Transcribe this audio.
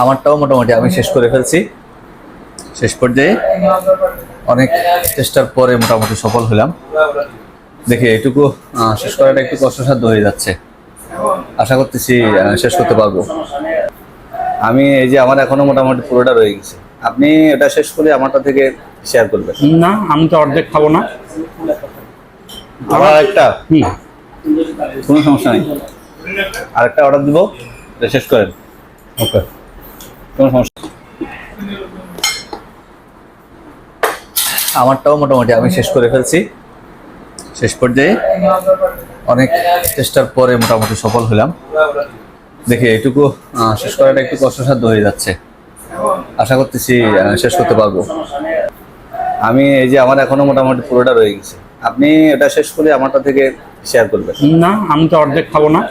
আমারটাও মোটামুটি আমি শেষ করে ফেলছি। শেষ পর্যায়ে অনেক চেষ্টার পরে মোটামুটি সফল হলাম। দেখি এটুকু শেষ করাটা একটু কষ্টসাধ্য হয়ে যাচ্ছে। আশা করতেছি শেষ করতে পারবো। আমি এই যে আমার এখনো মোটামুটি পুরোটা রয়ে গেছে। আপনি এটা শেষ করে আমারটা থেকে শেয়ার করবেন। না, আমি তো অর্ধেক খাবো না। আবার একটা কোনো সমস্যা নেই, আরেকটা অর্ডার দিব, এটা শেষ করেন। ওকে, কোনো সমস্যা। আমারটাও মোটামুটি আমি শেষ করে ফেলছি। শেষ পর্যায়ে অনেক চেষ্টার পরে মোটামুটি সফল হলাম। দেখি এটুকু শেষ করাটা একটু কষ্টসাধ্য হয়ে যাচ্ছে। আশা করতেছি শেষ করতে পারবো। আমি এই যে আমার এখনো মোটামুটি পুরোটা রয়ে গেছে। আপনি এটা শেষ করে আমারটা থেকে শেয়ার করবেন। না, আমি তো অর্ধেক খাবো না।